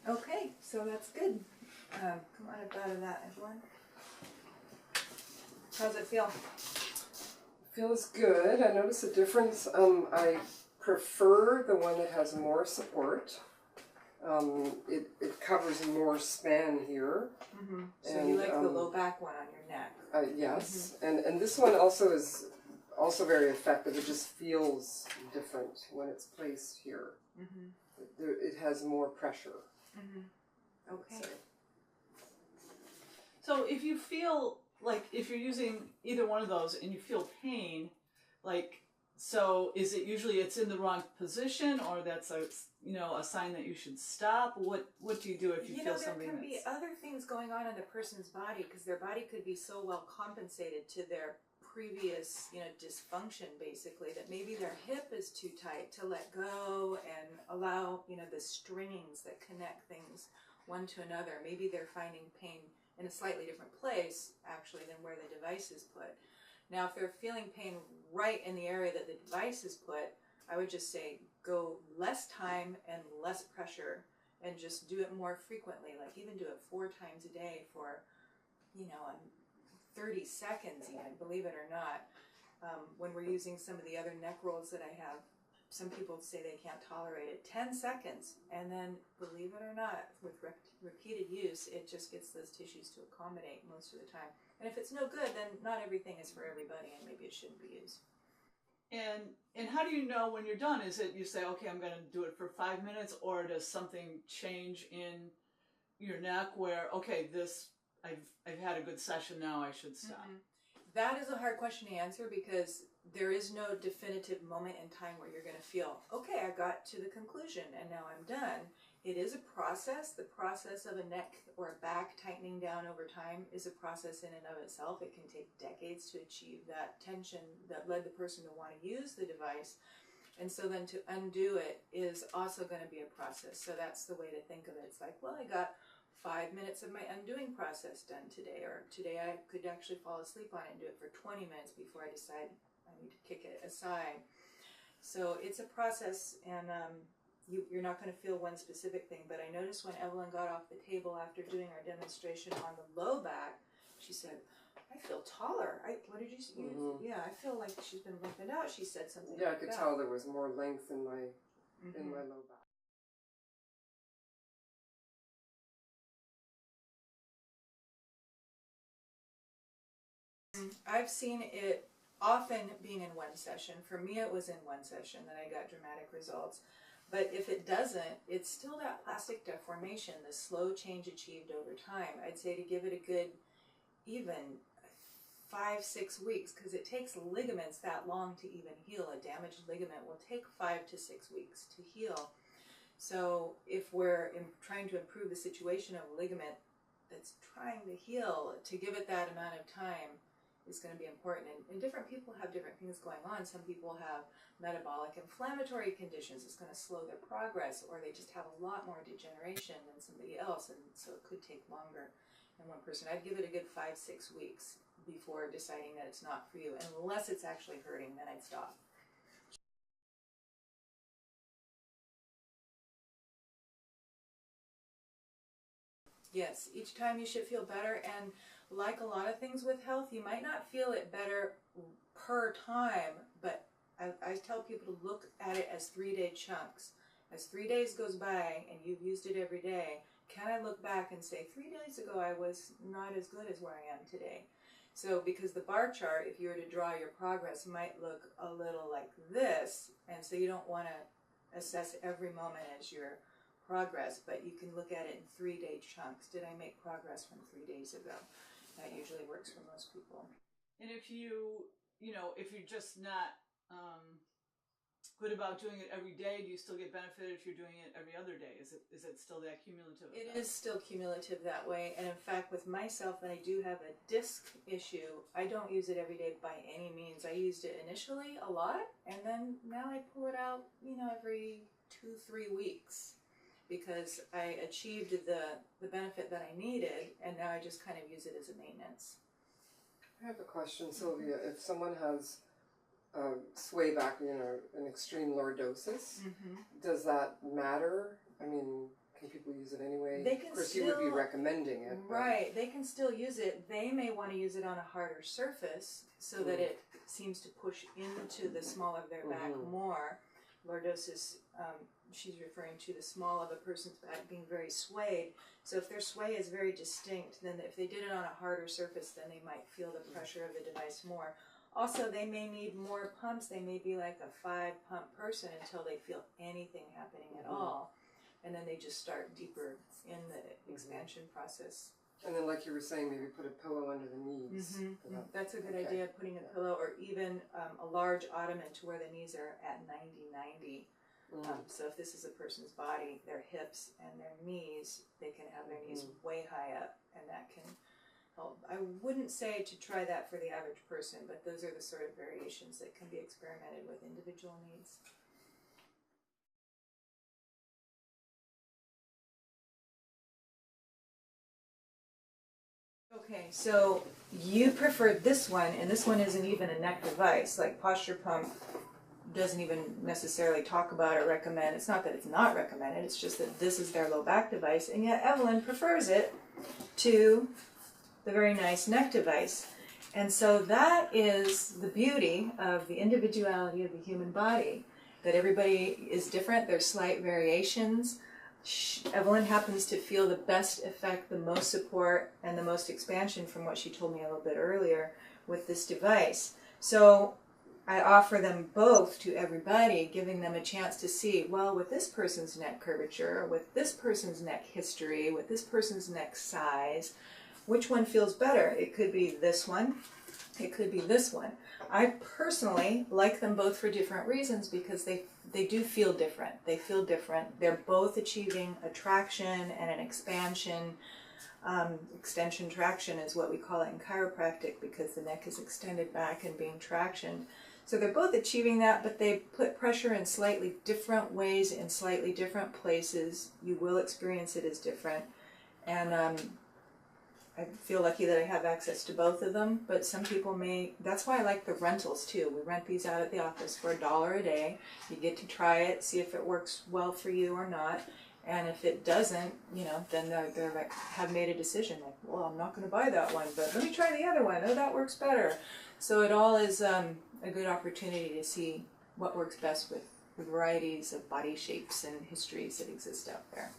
Okay, so that's good. Come on up out of that, everyone. How's it feel? Feels good. I notice a difference. I prefer the one that has more support. It covers more span here. Mm-hmm. So you like the low back one on your neck? Yes, and this one also is also very effective. It just feels different when it's placed here. Mm-hmm. It has more pressure. Mm-hmm. Okay. So if you feel like if you're using either one of those and you feel pain, like, so is it usually it's in the wrong position, or that's a sign that you should stop? What do you do if you feel something? There can be other things going on in the person's body, because their body could be so well compensated to their previous dysfunction, basically, that maybe their hip is too tight to let go and allow the stringings that connect things one to another. Maybe they're finding pain in a slightly different place, actually, than where the device is put. Now, if they're feeling pain right in the area that the device is put, I would just say go less time and less pressure, and just do it more frequently. Like even do it 4 times a day for, 30 seconds even, believe it or not. When we're using some of the other neck rolls that I have, some people say they can't tolerate it. 10 seconds, and then, believe it or not, with repeated use, it just gets those tissues to accommodate most of the time. And if it's no good, then not everything is for everybody, and maybe it shouldn't be used. And how do you know when you're done? Is it you say, okay, I'm going to do it for 5 minutes, or does something change in your neck where, okay, this I've had a good session now, I should stop? Mm-hmm. That is a hard question to answer, because there is no definitive moment in time where you're going to feel, okay, I got to the conclusion and now I'm done. It is a process. The process of a neck or a back tightening down over time is a process in and of itself. It can take decades to achieve that tension that led the person to want to use the device. And so then to undo it is also going to be a process. So that's the way to think of it. It's like, well, I got 5 minutes of my undoing process done today, or today I could actually fall asleep on it and do it for 20 minutes before I decide I need to kick it aside. So it's a process, and you're not going to feel one specific thing. But I noticed when Evelyn got off the table after doing our demonstration on the low back, she said, I feel taller. What did you say? Mm-hmm. Yeah, I feel like she's been lengthened out. She said something like I could tell there was more length in my low back. I've seen it often being in one session. For me, it was in one session that I got dramatic results. But if it doesn't, it's still that plastic deformation, the slow change achieved over time. I'd say to give it a good, even 5-6 weeks, because it takes ligaments that long to even heal. A damaged ligament will take 5 to 6 weeks to heal. So if we're trying to improve the situation of a ligament that's trying to heal, to give it that amount of time is going to be important. And different people have different things going on. Some people have metabolic inflammatory conditions. It's going to slow their progress, or they just have a lot more degeneration than somebody else, and so it could take longer in one person. I'd give it a good 5-6 weeks before deciding that it's not for you. And unless it's actually hurting, then I'd stop. Yes, each time you should feel better, and like a lot of things with health, you might not feel it better per time, but I tell people to look at it as 3-day chunks. As 3 days goes by and you've used it every day, can I look back and say, 3 days ago I was not as good as where I am today? So because the bar chart, if you were to draw your progress, might look a little like this, and so you don't want to assess every moment as your progress, but you can look at it in 3-day chunks. Did I make progress from 3 days ago? That usually works for most people. And if if you're just not good about doing it every day, do you still get benefit if you're doing it every other day? Is it still that cumulative effect? It is still cumulative that way. And in fact, with myself, when I do have a disc issue, I don't use it every day by any means. I used it initially a lot, and then now I pull it out, every 2-3 weeks, because I achieved the benefit that I needed, and now I just kind of use it as a maintenance. I have a question, Sylvia. If someone has sway back, an extreme lordosis, does that matter? I mean, can people use it anyway? They can of course, you would be still- recommending it. But Right, they can still use it. They may want to use it on a harder surface so that it seems to push into the small of their back more. Lordosis, she's referring to the small of a person's back being very swayed. So if their sway is very distinct, then if they did it on a harder surface, then they might feel the pressure of the device more. Also, they may need more pumps. They may be like a 5-pump person until they feel anything happening at all. And then they just start deeper in the expansion process. And then, like you were saying, maybe put a pillow under the knees. That's a good idea, putting a pillow or even a large ottoman to where the knees are at 90-90. So if this is a person's body, their hips and their knees, they can have their knees way high up, and that can help. I wouldn't say to try that for the average person, but those are the sort of variations that can be experimented with individual needs. Okay, so you preferred this one, and this one isn't even a neck device. Like Posture Pump doesn't even necessarily talk about or recommend. It's not that it's not recommended, it's just that this is their low back device, and yet Evelyn prefers it to the very nice neck device. And so that is the beauty of the individuality of the human body, that everybody is different, there's slight variations. Evelyn happens to feel the best effect, the most support, and the most expansion from what she told me a little bit earlier with this device. So I offer them both to everybody, giving them a chance to see, well, with this person's neck curvature, with this person's neck history, with this person's neck size, which one feels better? It could be this one, it could be this one. I personally like them both for different reasons because they do feel different. They feel different. They're both achieving a traction and an expansion. Extension traction is what we call it in chiropractic because the neck is extended back and being tractioned. So they're both achieving that, but they put pressure in slightly different ways in slightly different places. You will experience it as different. And I feel lucky that I have access to both of them, but some people may, that's why I like the rentals too. We rent these out at the office for $1 a day. You get to try it, see if it works well for you or not. And if it doesn't, you know, then they have made a decision like, well, I'm not going to buy that one, but let me try the other one. Oh, that works better. So it all is a good opportunity to see what works best with the varieties of body shapes and histories that exist out there.